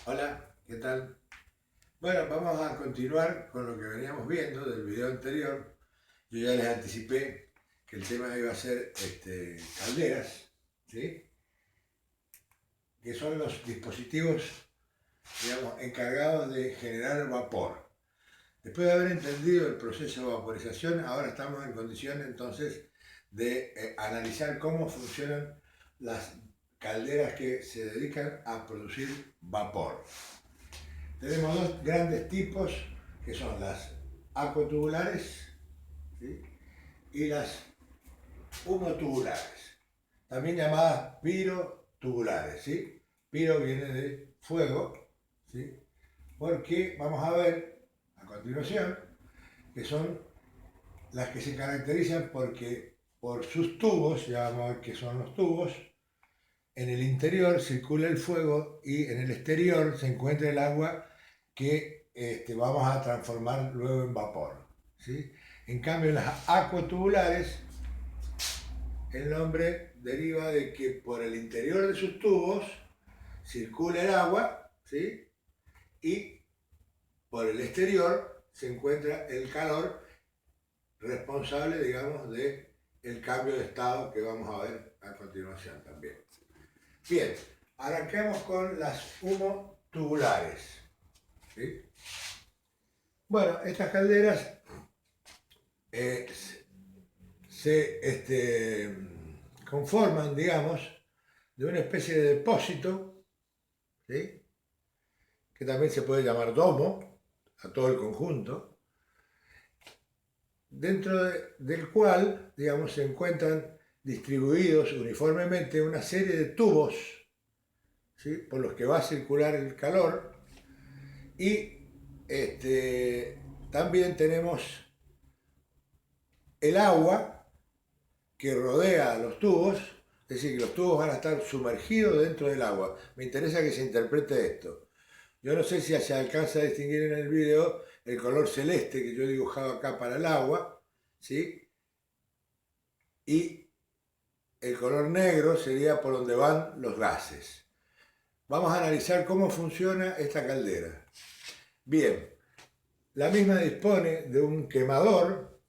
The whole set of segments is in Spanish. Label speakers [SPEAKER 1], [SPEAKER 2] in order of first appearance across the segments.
[SPEAKER 1] Hola, ¿qué tal? Bueno, vamos a continuar con lo que veníamos viendo del video anterior. Yo ya les anticipé que el tema iba a ser calderas, ¿sí? Que son los dispositivos, digamos, encargados de generar vapor. Después de haber entendido el proceso de vaporización, ahora estamos en condiciones entonces de analizar cómo funcionan las calderas que se dedican a producir vapor. Tenemos dos grandes tipos que son las aquatubulares, ¿sí? Y las humotubulares, también llamadas pirotubulares. ¿Sí? Piro viene de fuego, ¿sí? Porque vamos a ver a continuación que son las que se caracterizan porque por sus tubos, ya vamos a ver qué son los tubos, en el interior circula el fuego y en el exterior se encuentra el agua que vamos a transformar luego en vapor. ¿Sí? En cambio, en las acuatubulares, el nombre deriva de que por el interior de sus tubos circula el agua, ¿sí? Y por el exterior se encuentra el calor responsable, digamos, de el cambio de estado que vamos a ver a continuación también. Bien, arranquemos con las humotubulares. ¿Sí? Bueno, estas calderas eh, se conforman, digamos, de una especie de depósito, ¿sí? Que también se puede llamar domo, a todo el conjunto, del cual, digamos, se encuentran distribuidos uniformemente una serie de tubos, ¿sí? Por los que va a circular el calor y también tenemos el agua que rodea a los tubos, es decir, que los tubos van a estar sumergidos dentro del agua. Me interesa que se interprete esto. Yo no sé si se alcanza a distinguir en el video el color celeste que yo he dibujado acá para el agua, ¿sí? Y el color negro sería por donde van los gases. Vamos a analizar cómo funciona esta caldera. Bien, la misma dispone de un quemador,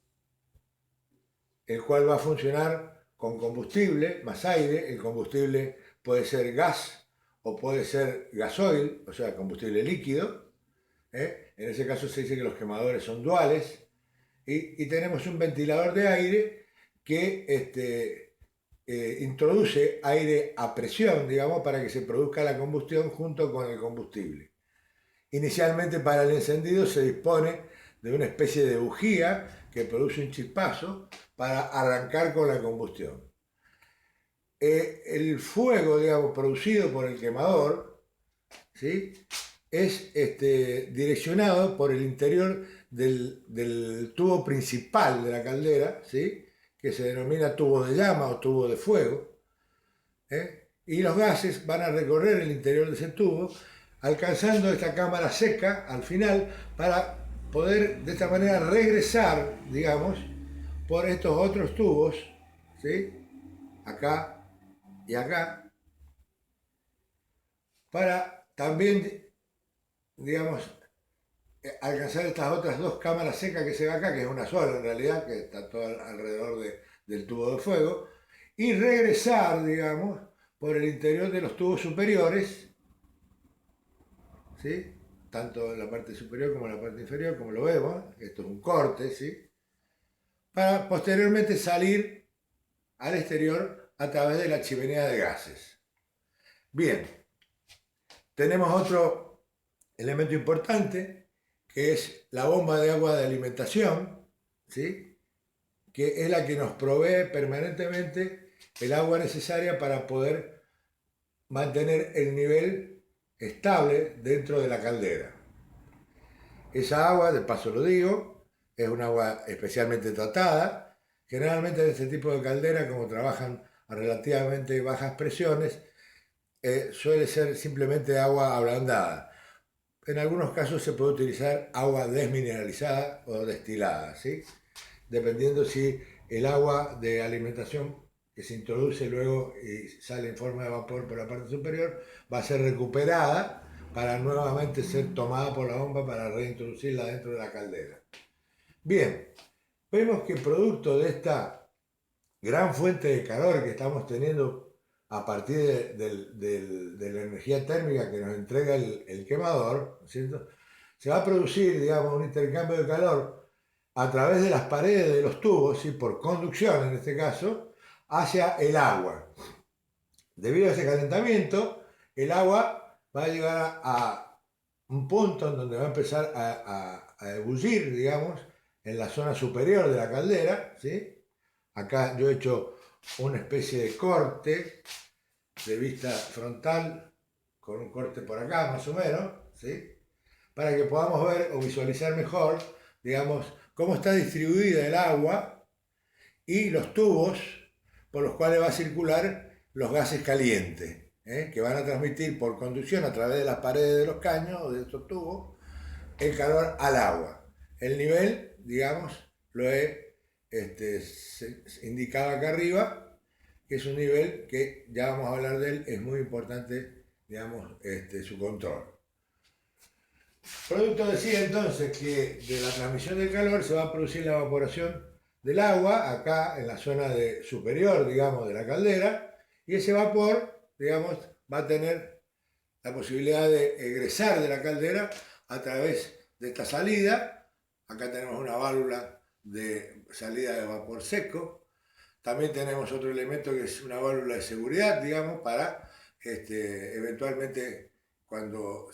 [SPEAKER 1] el cual va a funcionar con combustible más aire. El combustible puede ser gas o puede ser gasoil, o sea, combustible líquido. En ese caso se dice que los quemadores son duales. Y tenemos un ventilador de aire que introduce aire a presión, digamos, para que se produzca la combustión junto con el combustible. Inicialmente para el encendido se dispone de una especie de bujía que produce un chispazo para arrancar con la combustión. El fuego, digamos, producido por el quemador, ¿sí? Es direccionado por el interior del tubo principal de la caldera, ¿sí? Que se denomina tubo de llama o tubo de fuego, y los gases van a recorrer el interior de ese tubo, alcanzando esta cámara seca al final para poder de esta manera regresar, digamos, por estos otros tubos, ¿sí? Acá y acá, para también, digamos, alcanzar estas otras dos cámaras secas que se ve acá, que es una sola en realidad, que está todo alrededor del tubo de fuego, y regresar, digamos, por el interior de los tubos superiores, ¿sí? Tanto en la parte superior como en la parte inferior, como lo vemos, esto es un corte, ¿sí? Para posteriormente salir al exterior a través de la chimenea de gases. Bien, tenemos otro elemento importante, que es la bomba de agua de alimentación, ¿sí? Que es la que nos provee permanentemente el agua necesaria para poder mantener el nivel estable dentro de la caldera. Esa agua, de paso lo digo, es un agua especialmente tratada. Generalmente en este tipo de caldera, como trabajan a relativamente bajas presiones, suele ser simplemente agua ablandada. En algunos casos se puede utilizar agua desmineralizada o destilada, ¿sí? Dependiendo si el agua de alimentación que se introduce luego y sale en forma de vapor por la parte superior va a ser recuperada para nuevamente ser tomada por la bomba para reintroducirla dentro de la caldera. Bien, vemos que producto de esta gran fuente de calor que estamos teniendo a partir de la energía térmica que nos entrega el quemador, ¿no es cierto? Se va a producir, digamos, un intercambio de calor a través de las paredes de los tubos, ¿sí? Por conducción en este caso, hacia el agua. Debido a ese calentamiento, el agua va a llegar a un punto en donde va a empezar a ebullir, digamos, en la zona superior de la caldera, ¿sí? Acá yo he hecho una especie de corte de vista frontal, con un corte por acá más o menos, ¿sí? Para que podamos ver o visualizar mejor, digamos, cómo está distribuida el agua y los tubos por los cuales va a circular los gases calientes, que van a transmitir por conducción a través de las paredes de los caños o de estos tubos el calor al agua. El nivel, digamos, lo he indicado acá arriba, que es un nivel que ya vamos a hablar de él, es muy importante, digamos, su control. Producto decía entonces que de la transmisión del calor se va a producir la evaporación del agua acá en la zona superior, digamos, de la caldera, y ese vapor, digamos, va a tener la posibilidad de egresar de la caldera a través de esta salida. Acá tenemos una válvula de salida de vapor seco. También tenemos otro elemento que es una válvula de seguridad, digamos, para eventualmente cuando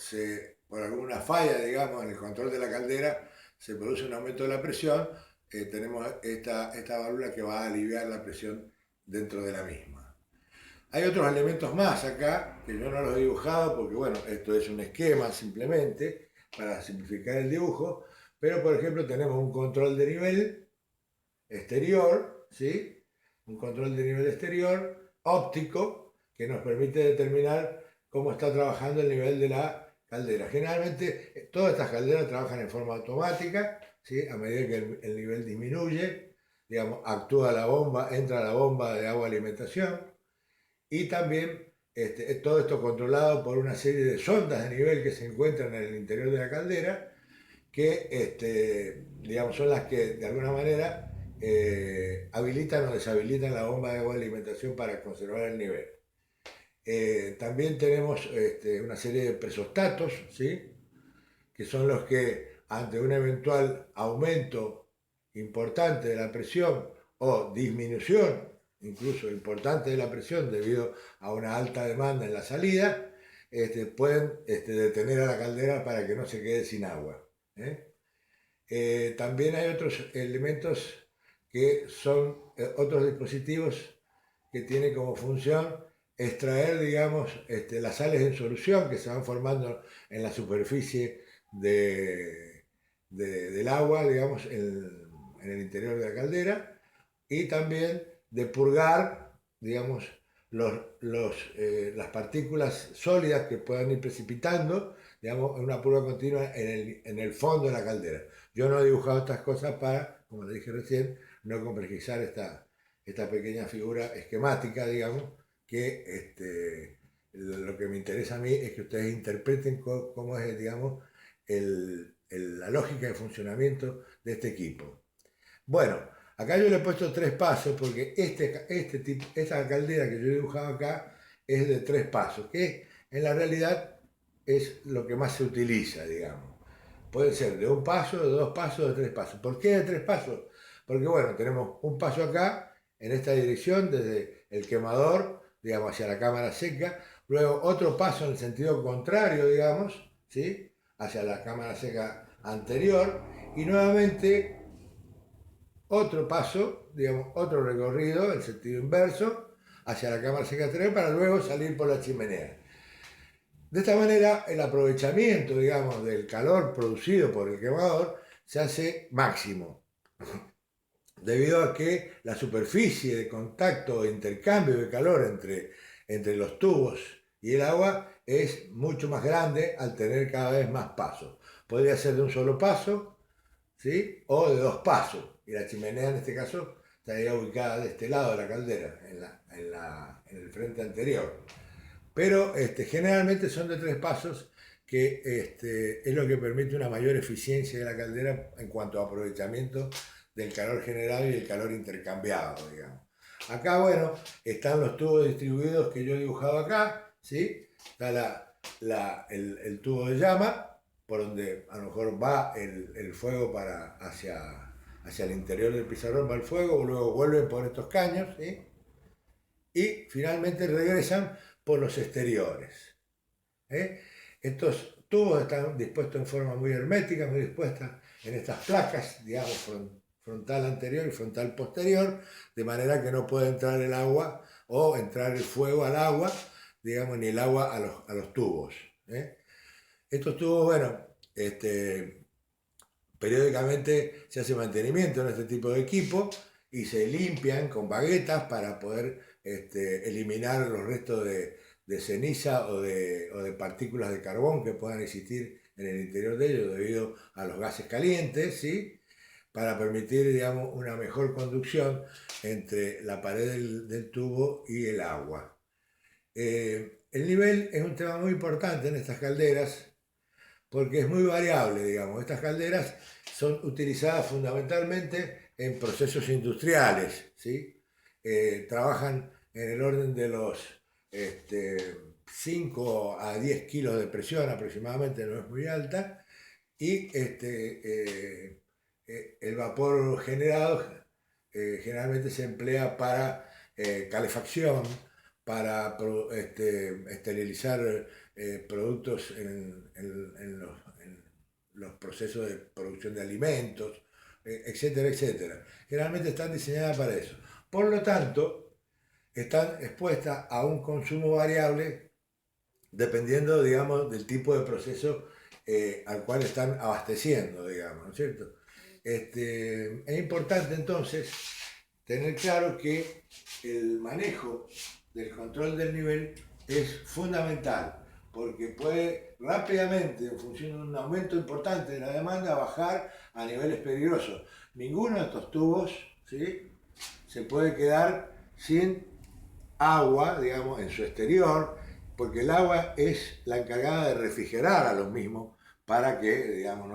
[SPEAKER 1] por alguna falla, digamos, en el control de la caldera, se produce un aumento de la presión, tenemos esta válvula que va a aliviar la presión dentro de la misma. Hay otros elementos más acá, que yo no los he dibujado porque, bueno, esto es un esquema simplemente para simplificar el dibujo, pero por ejemplo tenemos un control de nivel exterior, ¿sí? Un control de nivel exterior óptico que nos permite determinar cómo está trabajando el nivel de la caldera. Generalmente todas estas calderas trabajan en forma automática, ¿sí? A medida que el nivel disminuye, digamos, actúa la bomba, entra la bomba de agua alimentación y también todo esto controlado por una serie de sondas de nivel que se encuentran en el interior de la caldera que digamos, son las que de alguna manera habilitan o deshabilitan la bomba de agua de alimentación para conservar el nivel. También tenemos una serie de presostatos, ¿sí? Que son los que ante un eventual aumento importante de la presión o disminución incluso importante de la presión debido a una alta demanda en la salida, pueden detener a la caldera para que no se quede sin agua. También hay otros elementos que son otros dispositivos que tienen como función extraer, digamos, las sales en solución que se van formando en la superficie del agua, digamos, en el interior de la caldera, y también de purgar, digamos, las partículas sólidas que puedan ir precipitando, digamos, en una purga continua en el fondo de la caldera. Yo no he dibujado estas cosas para, como le dije recién, no complejizar esta pequeña figura esquemática, digamos, que lo que me interesa a mí es que ustedes interpreten cómo es, digamos, la lógica de funcionamiento de este equipo. Bueno, acá yo le he puesto 3 pasos porque esta caldera que yo he dibujado acá es de 3 pasos, que en la realidad es lo que más se utiliza, digamos. Puede ser de 1 paso, de 2 pasos, de 3 pasos. ¿Por qué de 3 pasos? Porque bueno, tenemos un paso acá, en esta dirección, desde el quemador, digamos, hacia la cámara seca, luego otro paso en el sentido contrario, digamos, ¿sí? Hacia la cámara seca anterior, y nuevamente otro paso, digamos, otro recorrido en sentido inverso, hacia la cámara seca anterior, para luego salir por la chimenea. De esta manera, el aprovechamiento, digamos, del calor producido por el quemador se hace máximo, debido a que la superficie de contacto o intercambio de calor entre los tubos y el agua es mucho más grande al tener cada vez más pasos. Podría ser de un solo paso, ¿sí? O de 2 pasos, y la chimenea en este caso estaría ubicada de este lado de la caldera, en el frente anterior. Pero generalmente son de 3 pasos que es lo que permite una mayor eficiencia de la caldera en cuanto a aprovechamiento del calor generado y el calor intercambiado, digamos. Acá, bueno, están los tubos distribuidos que yo he dibujado acá, ¿sí? Está el tubo de llama, por donde a lo mejor va el fuego hacia el interior del pizarrón, va el fuego, luego vuelven por estos caños, ¿sí? Y finalmente regresan por los exteriores. Estos tubos están dispuestos en forma muy hermética, muy dispuestas en estas placas, digamos, frontal anterior y frontal posterior, de manera que no puede entrar el agua o entrar el fuego al agua, digamos, ni el agua a los tubos. Estos tubos, bueno, periódicamente se hace mantenimiento en este tipo de equipo y se limpian con baguetas para poder eliminar los restos de ceniza o de partículas de carbón que puedan existir en el interior de ellos debido a los gases calientes, ¿sí? Para permitir, digamos, una mejor conducción entre la pared del tubo y el agua. El nivel es un tema muy importante en estas calderas porque es muy variable, digamos. Estas calderas son utilizadas fundamentalmente en procesos industriales, ¿sí? Trabajan en el orden de los 5 a 10 kilos de presión aproximadamente, no es muy alta, y el vapor generado generalmente se emplea para calefacción, para esterilizar productos en los procesos de producción de alimentos, etcétera, etcétera. Generalmente están diseñadas para eso. Por lo tanto, están expuestas a un consumo variable dependiendo, digamos, del tipo de proceso al cual están abasteciendo, digamos, ¿no es cierto? Es importante entonces tener claro que el manejo del control del nivel es fundamental, porque puede rápidamente, en función de un aumento importante de la demanda, bajar a niveles peligrosos. Ninguno de estos tubos, ¿sí?, se puede quedar sin agua, digamos, en su exterior, porque el agua es la encargada de refrigerar a los mismos para que, digamos,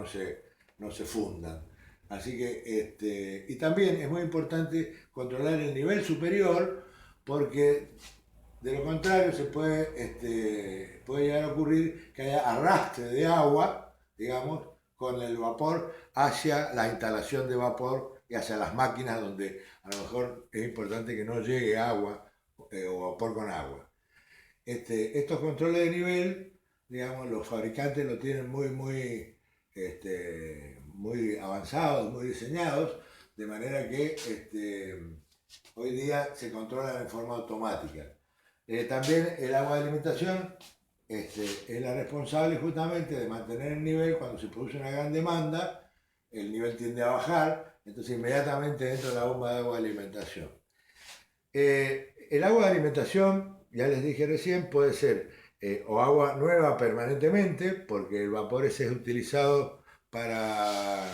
[SPEAKER 1] no se fundan. Así que, y también es muy importante controlar el nivel superior, porque de lo contrario puede llegar a ocurrir que haya arrastre de agua, digamos, con el vapor hacia la instalación de vapor y hacia las máquinas donde a lo mejor es importante que no llegue agua o vapor con agua. Estos controles de nivel, digamos, los fabricantes lo tienen muy avanzados, muy diseñados, de manera que hoy día se controlan en forma automática. También el agua de alimentación es la responsable justamente de mantener el nivel. Cuando se produce una gran demanda, el nivel tiende a bajar, entonces inmediatamente entra la bomba de agua de alimentación. El agua de alimentación, ya les dije recién, puede ser o agua nueva permanentemente, porque el vapor ese es utilizado para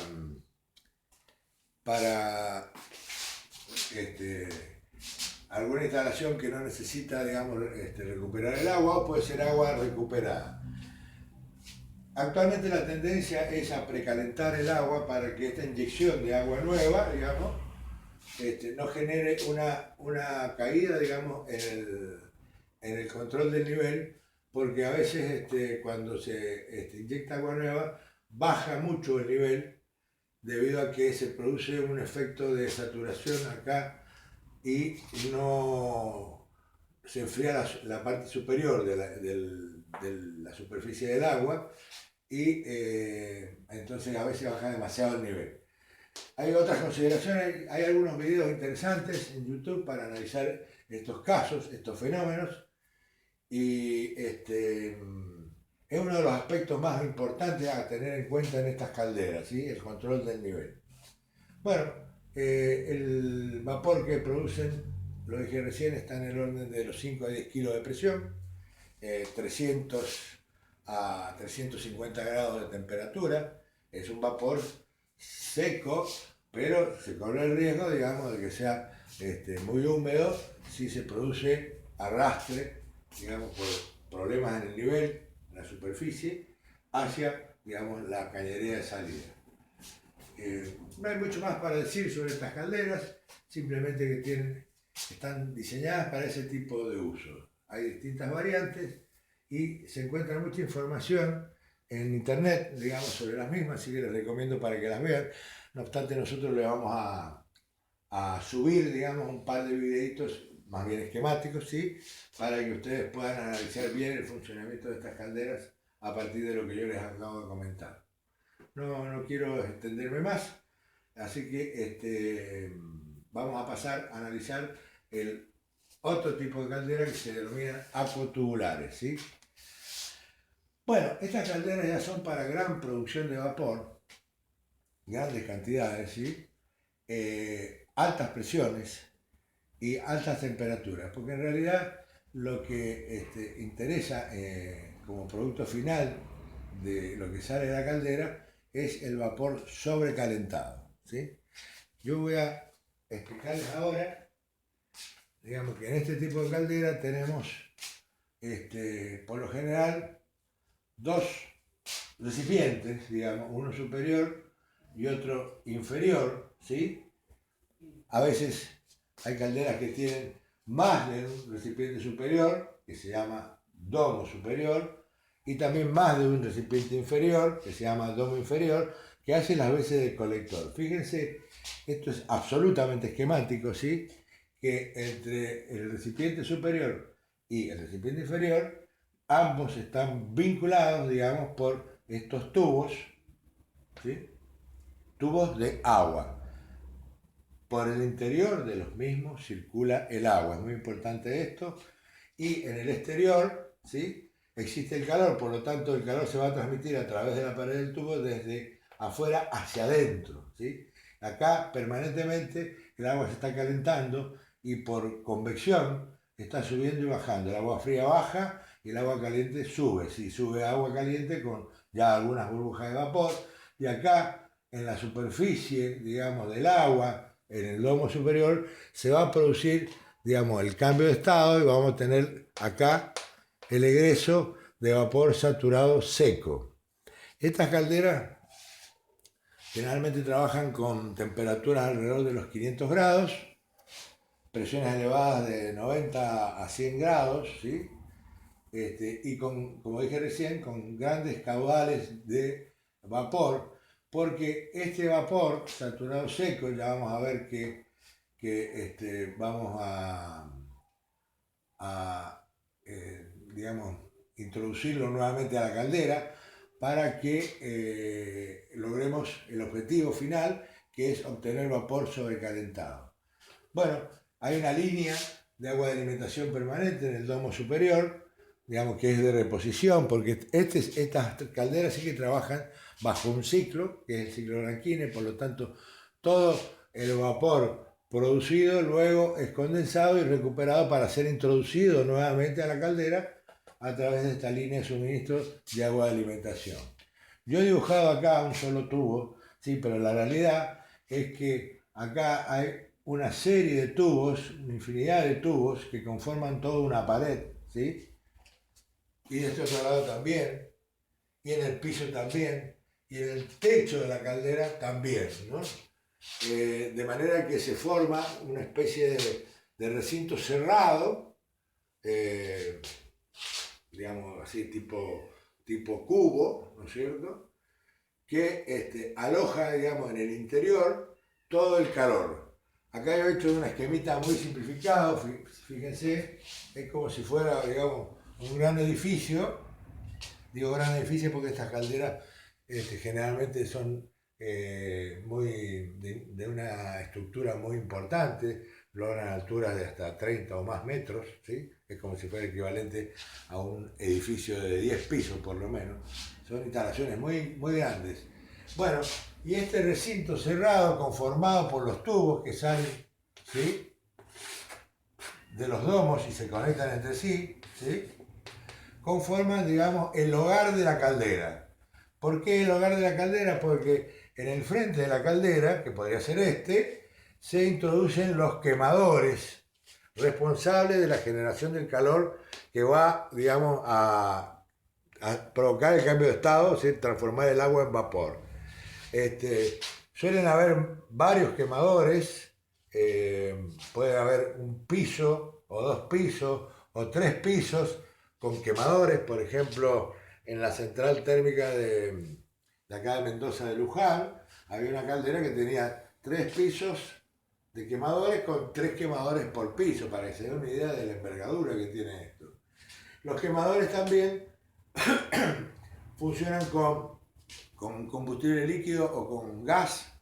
[SPEAKER 1] alguna instalación que no necesita, digamos, recuperar el agua, o puede ser agua recuperada. Actualmente la tendencia es a precalentar el agua para que esta inyección de agua nueva, digamos, no genere una caída, digamos, en el control del nivel, porque a veces cuando se inyecta agua nueva baja mucho el nivel debido a que se produce un efecto de saturación acá y no se enfría la parte superior de la superficie del agua y entonces a veces baja demasiado el nivel. Hay otras consideraciones, hay algunos videos interesantes en YouTube para analizar estos casos, estos fenómenos, y es uno de los aspectos más importantes a tener en cuenta en estas calderas, ¿sí?, el control del nivel. Bueno, el vapor que producen, lo dije recién, está en el orden de los 5 a 10 kilos de presión, 300 a 350 grados de temperatura. Es un vapor seco, pero se corre el riesgo, digamos, de que sea muy húmedo si se produce arrastre, digamos, por problemas en el nivel, en la superficie, hacia, digamos, la cañería de salida. No hay mucho más para decir sobre estas calderas, simplemente que están diseñadas para ese tipo de uso. Hay distintas variantes y se encuentra mucha información en internet, digamos, sobre las mismas, así que les recomiendo para que las vean. No obstante, nosotros le vamos a subir, digamos, un par de videitos más bien esquemáticos, ¿sí? Para que ustedes puedan analizar bien el funcionamiento de estas calderas a partir de lo que yo les acabo de comentar. No quiero extenderme más, así que vamos a pasar a analizar el otro tipo de caldera que se denomina apotubulares, ¿sí? Bueno, estas calderas ya son para gran producción de vapor, grandes cantidades, ¿sí? Altas presiones y altas temperaturas, porque en realidad lo que interesa como producto final de lo que sale de la caldera es el vapor sobrecalentado, ¿sí? Yo voy a explicarles ahora, digamos que en este tipo de caldera tenemos por lo general dos recipientes, digamos, uno superior y otro inferior, ¿sí? A veces hay calderas que tienen más de un recipiente superior, que se llama domo superior, y también más de un recipiente inferior, que se llama domo inferior, que hace las veces de colector. Fíjense, esto es absolutamente esquemático, ¿sí? Que entre el recipiente superior y el recipiente inferior, ambos están vinculados, digamos, por estos tubos, ¿sí? Tubos de agua. Por el interior de los mismos circula el agua, es muy importante esto, y en el exterior, ¿sí? Existe el calor, por lo tanto el calor se va a transmitir a través de la pared del tubo desde afuera hacia adentro, ¿sí? Acá permanentemente el agua se está calentando y por convección está subiendo y bajando. El agua fría baja y el agua caliente sube, ¿sí? Sube agua caliente con ya algunas burbujas de vapor, y acá en la superficie, digamos, del agua, en el domo superior, se va a producir, digamos, el cambio de estado y vamos a tener acá el egreso de vapor saturado seco. Estas calderas generalmente trabajan con temperaturas alrededor de los 500 grados, presiones elevadas de 90 a 100 grados, ¿sí? Y como dije recién, con grandes caudales de vapor, porque este vapor saturado seco, ya vamos a ver que vamos digamos, introducirlo nuevamente a la caldera para que logremos el objetivo final, que es obtener vapor sobrecalentado. Bueno, hay una línea de agua de alimentación permanente en el domo superior, digamos que es de reposición, porque estas calderas sí que trabajan bajo un ciclo, que es el ciclo Rankine, por lo tanto todo el vapor producido luego es condensado y recuperado para ser introducido nuevamente a la caldera a través de esta línea de suministro de agua de alimentación. Yo he dibujado acá un solo tubo, sí, pero la realidad es que acá hay una serie de tubos, una infinidad de tubos que conforman toda una pared, ¿sí? Y de este otro lado también, y en el piso también, y en el techo de la caldera también, ¿no? De manera que se forma una especie de recinto cerrado, digamos así, tipo cubo, ¿no es cierto?, que aloja, digamos, en el interior todo el calor. Acá yo he hecho una esquemita muy simplificado, fíjense, es como si fuera, digamos, un gran edificio. Digo gran edificio porque estas calderas generalmente son de una estructura muy importante, logran alturas de hasta 30 o más metros, ¿sí? Es como si fuera equivalente a un edificio de 10 pisos por lo menos. Son instalaciones muy, muy grandes. Bueno, y este recinto cerrado conformado por los tubos que salen, ¿sí?, de los domos y se conectan entre sí, ¿sí?, conforman, digamos, el hogar de la caldera. ¿Por qué el hogar de la caldera? Porque en el frente de la caldera, que podría ser se introducen los quemadores responsables de la generación del calor que va, digamos, a provocar el cambio de estado, ¿sí? Transformar el agua en vapor. Suelen haber varios quemadores, puede haber un piso o dos pisos o tres pisos con quemadores, por ejemplo, en la central térmica de acá de Mendoza de Luján, había una caldera que tenía tres pisos de quemadores con tres quemadores por piso, para que se den una idea de la envergadura que tiene esto. Los quemadores también funcionan con combustible líquido o con gas,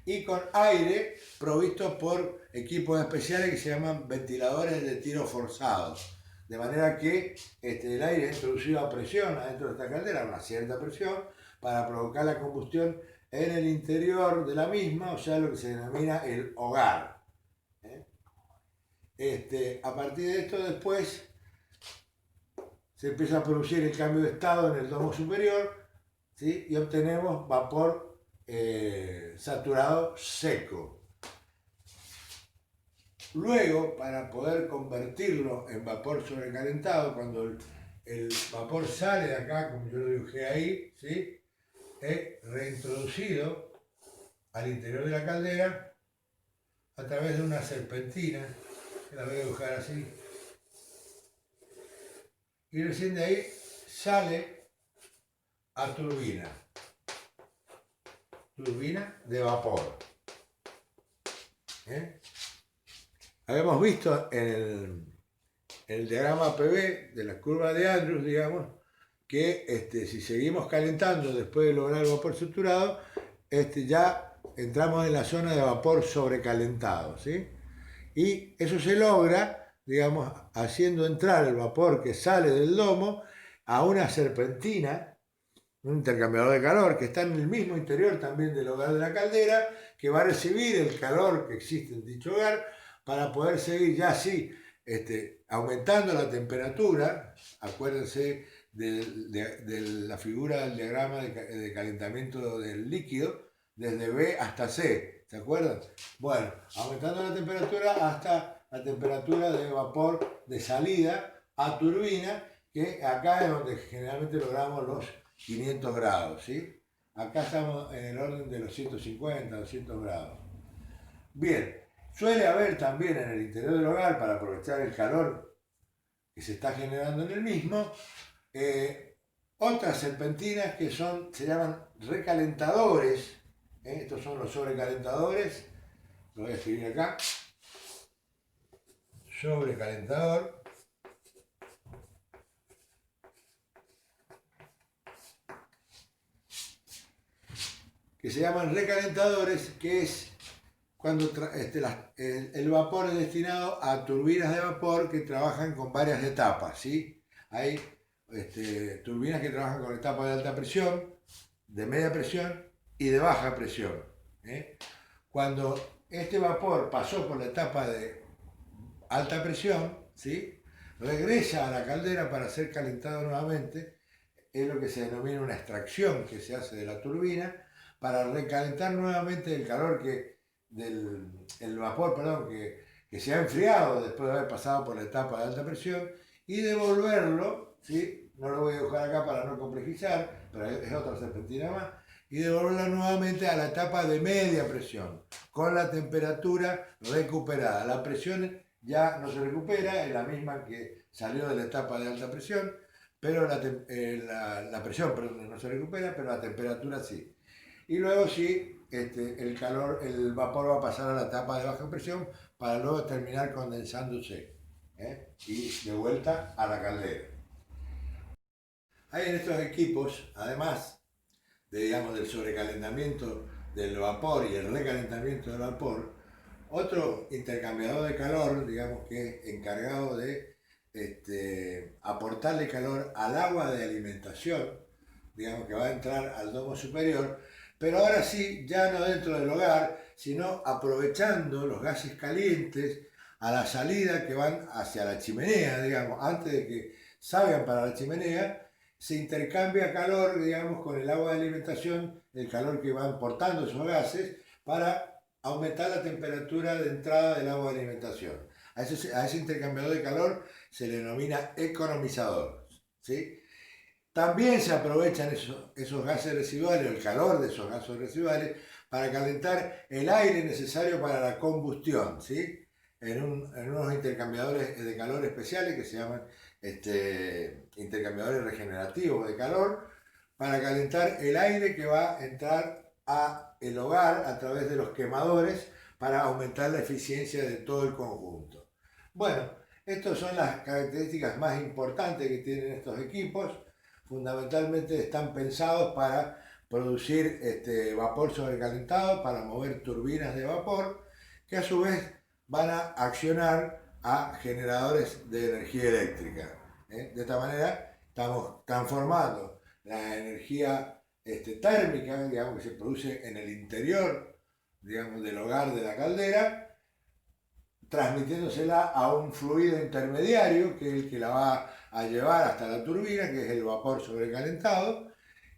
[SPEAKER 1] y con aire provisto por equipos especiales que se llaman ventiladores de tiro forzados. De manera que el aire es introducido a presión adentro de esta caldera, a una cierta presión, para provocar la combustión en el interior de la misma, o sea, lo que se denomina el hogar. A partir de esto después se empieza a producir el cambio de estado en el domo superior, ¿sí? Y obtenemos vapor saturado seco. Luego, para poder convertirlo en vapor sobrecalentado, cuando el vapor sale de acá, como yo lo dibujé ahí, ¿sí? Es reintroducido al interior de la caldera a través de una serpentina, que la voy a dibujar así, y recién de ahí sale a turbina de vapor. Habíamos visto en el diagrama PV de la curva de Andrews, digamos, que si seguimos calentando después de lograr el vapor saturado, ya entramos en la zona de vapor sobrecalentado, ¿sí? Y eso se logra, digamos, haciendo entrar el vapor que sale del domo a una serpentina, un intercambiador de calor que está en el mismo interior también del hogar de la caldera, que va a recibir el calor que existe en dicho hogar para poder seguir ya así aumentando la temperatura. Acuérdense de la figura del diagrama de calentamiento del líquido desde B hasta C, ¿se acuerdan? Bueno, aumentando la temperatura hasta la temperatura de vapor de salida a turbina, que acá es donde generalmente logramos los 500 grados, ¿sí? Acá estamos en el orden de los 150, 200 grados. Bien, suele haber también en el interior del hogar, para aprovechar el calor que se está generando en el mismo, otras serpentinas que se llaman recalentadores. Estos son los sobrecalentadores, lo voy a escribir acá, sobrecalentador. Que se llaman recalentadores, que es cuando el vapor es destinado a turbinas de vapor que trabajan con varias etapas, ¿sí? Hay turbinas que trabajan con etapas de alta presión, de media presión y de baja presión. Cuando este vapor pasó por la etapa de alta presión, ¿sí? Regresa a la caldera para ser calentado nuevamente. Es lo que se denomina una extracción que se hace de la turbina para recalentar nuevamente el calor el vapor, perdón, que se ha enfriado después de haber pasado por la etapa de alta presión, y devolverlo, ¿sí? No lo voy a dibujar acá para no complejizar, pero es otra serpentina más, y devolverla nuevamente a la etapa de media presión, con la temperatura recuperada. La presión ya no se recupera, es la misma que salió de la etapa de alta presión, pero la presión no se recupera, pero la temperatura sí. Y luego sí, el vapor va a pasar a la etapa de baja presión para luego terminar condensándose, y de vuelta a la caldera. Hay en estos equipos, además del sobrecalentamiento del vapor y el recalentamiento del vapor, otro intercambiador de calor, digamos, que es encargado de aportarle calor al agua de alimentación, digamos, que va a entrar al domo superior, pero ahora sí, ya no dentro del hogar, sino aprovechando los gases calientes a la salida que van hacia la chimenea, digamos, antes de que salgan para la chimenea, se intercambia calor, digamos, con el agua de alimentación, el calor que van portando esos gases, para aumentar la temperatura de entrada del agua de alimentación. A ese intercambiador de calor se le denomina economizador, ¿sí? También se aprovechan esos gases residuales, o el calor de esos gases residuales, para calentar el aire necesario para la combustión, ¿sí? En unos intercambiadores de calor especiales que se llaman intercambiadores regenerativos de calor, para calentar el aire que va a entrar al hogar a través de los quemadores para aumentar la eficiencia de todo el conjunto. Bueno, estas son las características más importantes que tienen estos equipos. Fundamentalmente están pensados para producir vapor sobrecalentado, para mover turbinas de vapor, que a su vez van a accionar a generadores de energía eléctrica. De esta manera estamos transformando la energía térmica, digamos, que se produce en el interior, digamos, del hogar de la caldera, transmitiéndosela a un fluido intermediario, que es el que la va a llevar hasta la turbina, que es el vapor sobrecalentado,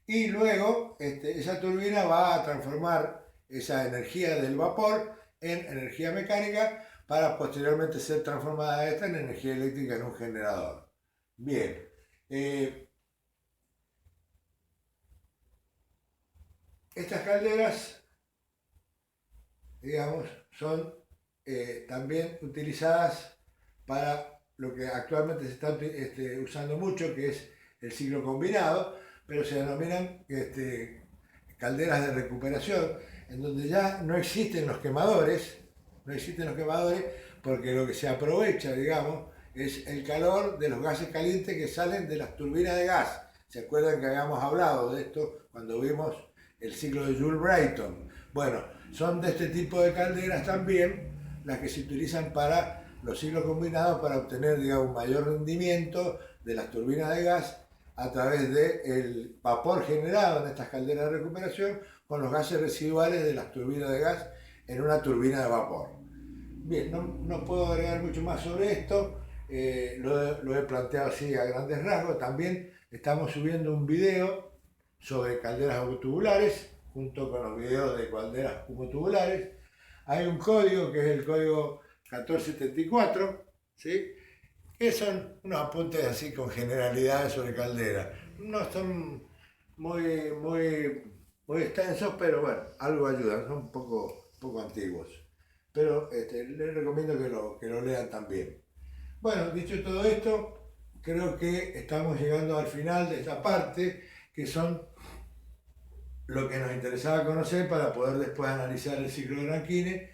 [SPEAKER 1] y luego esa turbina va a transformar esa energía del vapor en energía mecánica para posteriormente ser transformada esta en energía eléctrica en un generador. Bien. Estas calderas, digamos, son también utilizadas para lo que actualmente se está usando mucho, que es el ciclo combinado, pero se denominan calderas de recuperación, en donde ya no existen los quemadores, porque lo que se aprovecha, digamos, es el calor de los gases calientes que salen de las turbinas de gas. ¿Se acuerdan que habíamos hablado de esto cuando vimos el ciclo de Joule-Brayton? Bueno, son de este tipo de calderas también las que se utilizan para los ciclos combinados para obtener, digamos, un mayor rendimiento de las turbinas de gas a través del vapor generado en estas calderas de recuperación con los gases residuales de las turbinas de gas en una turbina de vapor. Bien, no puedo agregar mucho más sobre esto, lo he planteado así a grandes rasgos. También estamos subiendo un video sobre calderas tubulares, junto con los videos de calderas tubulares. Hay un código que es el código 1474, ¿sí? Que son unos apuntes así con generalidades sobre calderas. No son muy extensos, pero bueno, algo ayudan, son un poco antiguos. Pero les recomiendo que lo lean también. Bueno, dicho todo esto, creo que estamos llegando al final de esta parte, que son lo que nos interesaba conocer para poder después analizar el ciclo de Rankine,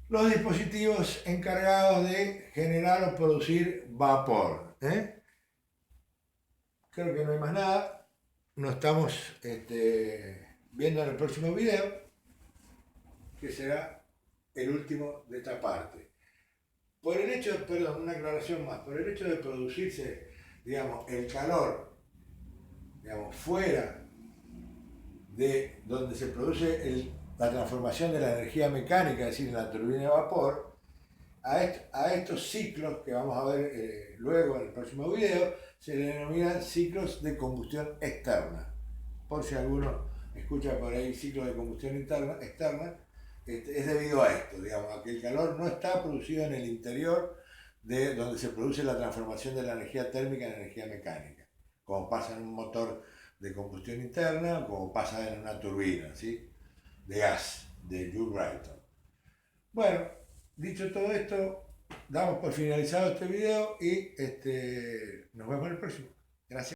[SPEAKER 1] los dispositivos encargados de generar o producir vapor. Creo que no hay más nada. Nos estamos viendo en el próximo video, que será el último de esta parte. Por el hecho, perdón, una aclaración más, por el hecho de producirse, digamos, el calor, digamos, fuera de donde se produce la transformación de la energía mecánica, es decir, en la turbina de vapor, a estos ciclos que vamos a ver luego en el próximo video, se le denominan ciclos de combustión externa. Por si alguno escucha por ahí ciclos de combustión externa, es debido a esto, digamos, a que el calor no está producido en el interior de donde se produce la transformación de la energía térmica en energía mecánica, como pasa en un motor de combustión interna o como pasa en una turbina, ¿sí?, de gas, de Joule-Brayton. Bueno, dicho todo esto, damos por finalizado este video y nos vemos en el próximo. Gracias.